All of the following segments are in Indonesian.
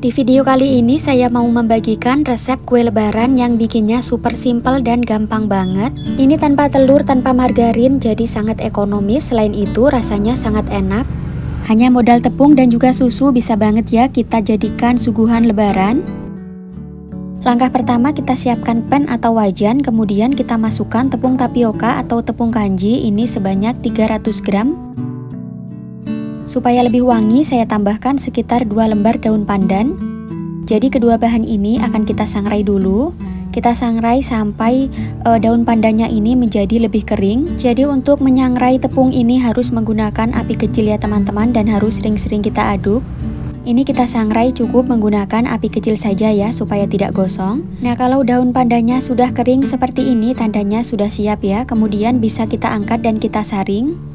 Di video kali ini saya mau membagikan resep kue lebaran yang bikinnya super simple dan gampang banget. Ini tanpa telur, tanpa margarin, jadi sangat ekonomis. Selain itu rasanya sangat enak. Hanya modal tepung dan juga susu bisa banget ya kita jadikan suguhan lebaran. Langkah pertama, kita siapkan pan atau wajan, kemudian kita masukkan tepung tapioka atau tepung kanji ini sebanyak 300 gram. Supaya lebih wangi, saya tambahkan sekitar 2 lembar daun pandan. Jadi kedua bahan ini akan kita sangrai dulu. Kita sangrai sampai daun pandannya ini menjadi lebih kering. Jadi untuk menyangrai tepung ini harus menggunakan api kecil ya teman-teman, dan harus sering-sering kita aduk. Ini kita sangrai cukup menggunakan api kecil saja ya, supaya tidak gosong. Nah, kalau daun pandannya sudah kering seperti ini, tandanya sudah siap ya. Kemudian bisa kita angkat dan kita saring.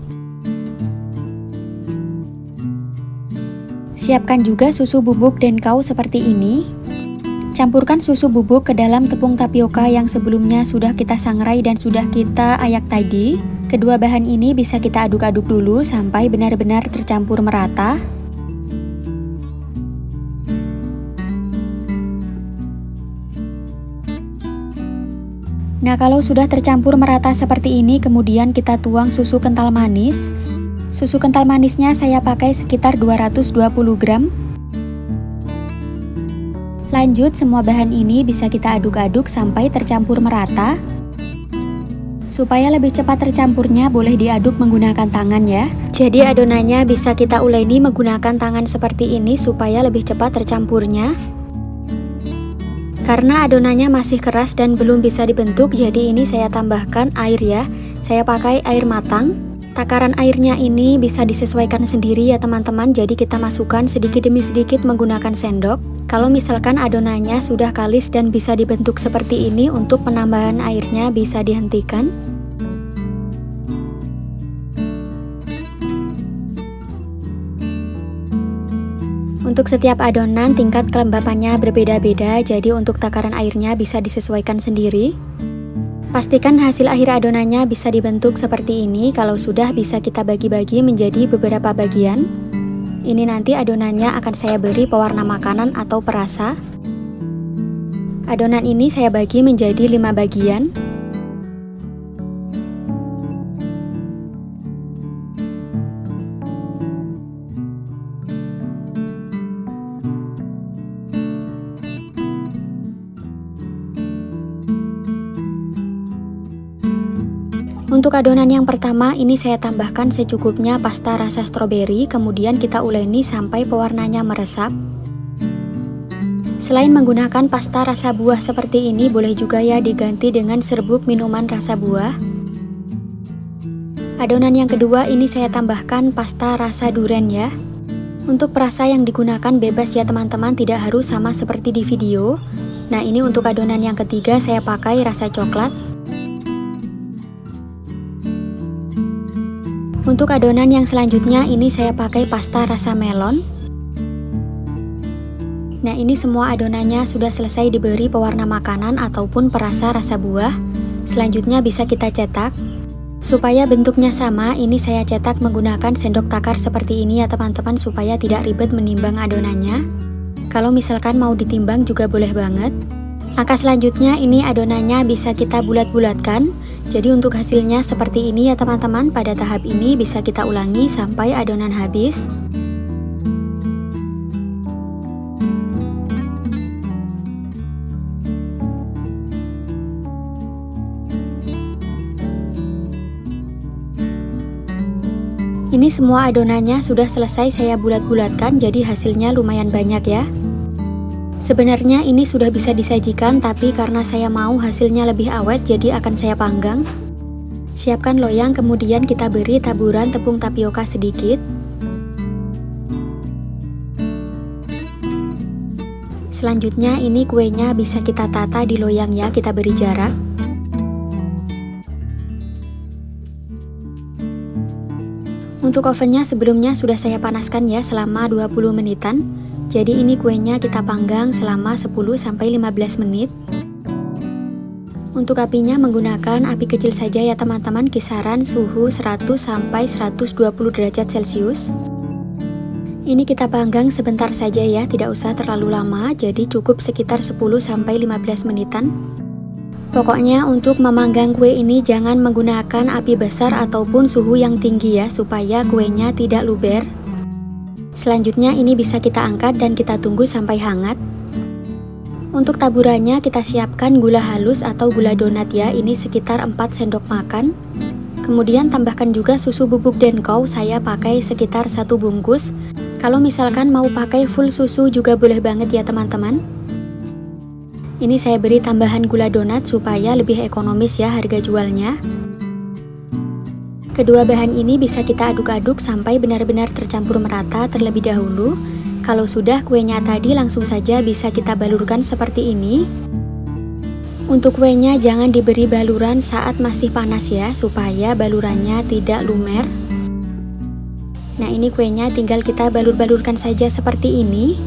Siapkan juga susu bubuk denkau seperti ini. Campurkan susu bubuk ke dalam tepung tapioka yang sebelumnya sudah kita sangrai dan sudah kita ayak tadi. Kedua bahan ini bisa kita aduk-aduk dulu sampai benar-benar tercampur merata. Nah, kalau sudah tercampur merata seperti ini, kemudian kita tuang susu kental manis. Susu kental manisnya saya pakai sekitar 220 gram. Lanjut, semua bahan ini bisa kita aduk-aduk sampai tercampur merata. Supaya lebih cepat tercampurnya, boleh diaduk menggunakan tangan ya. Jadi adonannya bisa kita uleni menggunakan tangan seperti ini supaya lebih cepat tercampurnya. Karena adonannya masih keras dan belum bisa dibentuk, jadi ini saya tambahkan air ya. Saya pakai air matang. Takaran airnya ini bisa disesuaikan sendiri ya teman-teman, jadi kita masukkan sedikit demi sedikit menggunakan sendok. Kalau misalkan adonannya sudah kalis dan bisa dibentuk seperti ini, untuk penambahan airnya bisa dihentikan. Untuk setiap adonan tingkat kelembapannya berbeda-beda, jadi untuk takaran airnya bisa disesuaikan sendiri. Pastikan hasil akhir adonannya bisa dibentuk seperti ini. Kalau sudah, bisa kita bagi-bagi menjadi beberapa bagian. Ini nanti adonannya akan saya beri pewarna makanan atau perasa. Adonan ini saya bagi menjadi 5 bagian. Untuk adonan yang pertama ini saya tambahkan secukupnya pasta rasa stroberi, kemudian kita uleni sampai pewarnanya meresap. Selain menggunakan pasta rasa buah seperti ini, boleh juga ya diganti dengan serbuk minuman rasa buah. Adonan yang kedua ini saya tambahkan pasta rasa durian ya. Untuk perasa yang digunakan bebas ya teman-teman, tidak harus sama seperti di video. Nah, ini untuk adonan yang ketiga saya pakai rasa coklat. Untuk adonan yang selanjutnya ini saya pakai pasta rasa melon. Nah, ini semua adonannya sudah selesai diberi pewarna makanan ataupun perasa rasa buah. Selanjutnya bisa kita cetak. Supaya bentuknya sama, ini saya cetak menggunakan sendok takar seperti ini ya teman-teman, supaya tidak ribet menimbang adonannya. Kalau misalkan mau ditimbang juga boleh banget. Langkah selanjutnya ini adonannya bisa kita bulat-bulatkan. Jadi untuk hasilnya seperti ini ya teman-teman. Pada tahap ini bisa kita ulangi sampai adonan habis. Ini semua adonannya sudah selesai saya bulat-bulatkan, jadi hasilnya lumayan banyak ya. Sebenarnya ini sudah bisa disajikan, tapi karena saya mau hasilnya lebih awet, jadi akan saya panggang. Siapkan loyang, kemudian kita beri taburan tepung tapioka sedikit. Selanjutnya ini kuenya bisa kita tata di loyang ya, kita beri jarak. Untuk ovennya sebelumnya sudah saya panaskan ya selama 20 menitan. Jadi ini kuenya kita panggang selama 10-15 menit. Untuk apinya menggunakan api kecil saja ya teman-teman, kisaran suhu 100-120 derajat Celcius. Ini kita panggang sebentar saja ya, tidak usah terlalu lama, jadi cukup sekitar 10-15 menitan. Pokoknya untuk memanggang kue ini jangan menggunakan api besar ataupun suhu yang tinggi ya, supaya kuenya tidak luber. Selanjutnya ini bisa kita angkat dan kita tunggu sampai hangat. Untuk taburannya kita siapkan gula halus atau gula donat ya, ini sekitar 4 sendok makan. Kemudian tambahkan juga susu bubuk denkau, saya pakai sekitar 1 bungkus. Kalau misalkan mau pakai full susu juga boleh banget ya teman-teman. Ini saya beri tambahan gula donat supaya lebih ekonomis ya harga jualnya. Kedua bahan ini bisa kita aduk-aduk sampai benar-benar tercampur merata terlebih dahulu. Kalau sudah kuenya tadi langsung saja bisa kita balurkan seperti ini. Untuk kuenya jangan diberi baluran saat masih panas ya, supaya balurannya tidak lumer. Nah ini kuenya tinggal kita balur-balurkan saja seperti ini.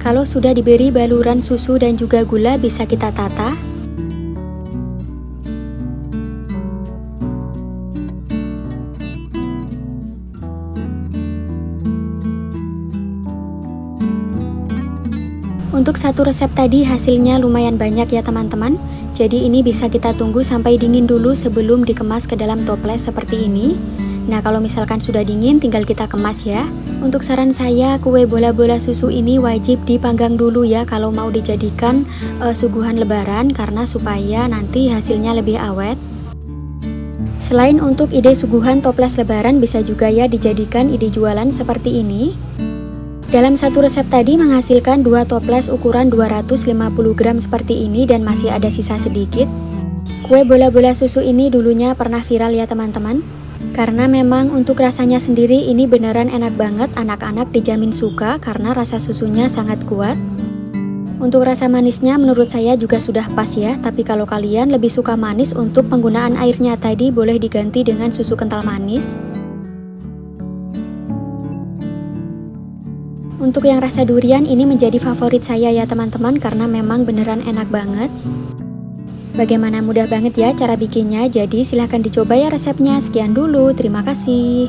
Kalau sudah diberi baluran susu dan juga gula bisa kita tata. Untuk satu resep tadi hasilnya lumayan banyak ya teman-teman. Jadi ini bisa kita tunggu sampai dingin dulu sebelum dikemas ke dalam toples seperti ini. Nah kalau misalkan sudah dingin tinggal kita kemas ya. Untuk saran saya kue bola-bola susu ini wajib dipanggang dulu ya kalau mau dijadikan suguhan lebaran, karena supaya nanti hasilnya lebih awet. Selain untuk ide suguhan toples lebaran bisa juga ya dijadikan ide jualan seperti ini. Dalam satu resep tadi menghasilkan 2 toples ukuran 250 gram seperti ini dan masih ada sisa sedikit. Kue bola-bola susu ini dulunya pernah viral ya teman-teman. Karena memang untuk rasanya sendiri ini beneran enak banget, anak-anak dijamin suka karena rasa susunya sangat kuat. Untuk rasa manisnya menurut saya juga sudah pas ya, tapi kalau kalian lebih suka manis untuk penggunaan airnya tadi boleh diganti dengan susu kental manis. Untuk yang rasa durian ini menjadi favorit saya ya teman-teman, karena memang beneran enak banget. Bagaimana, mudah banget ya cara bikinnya, jadi silahkan dicoba ya resepnya. Sekian dulu, terima kasih.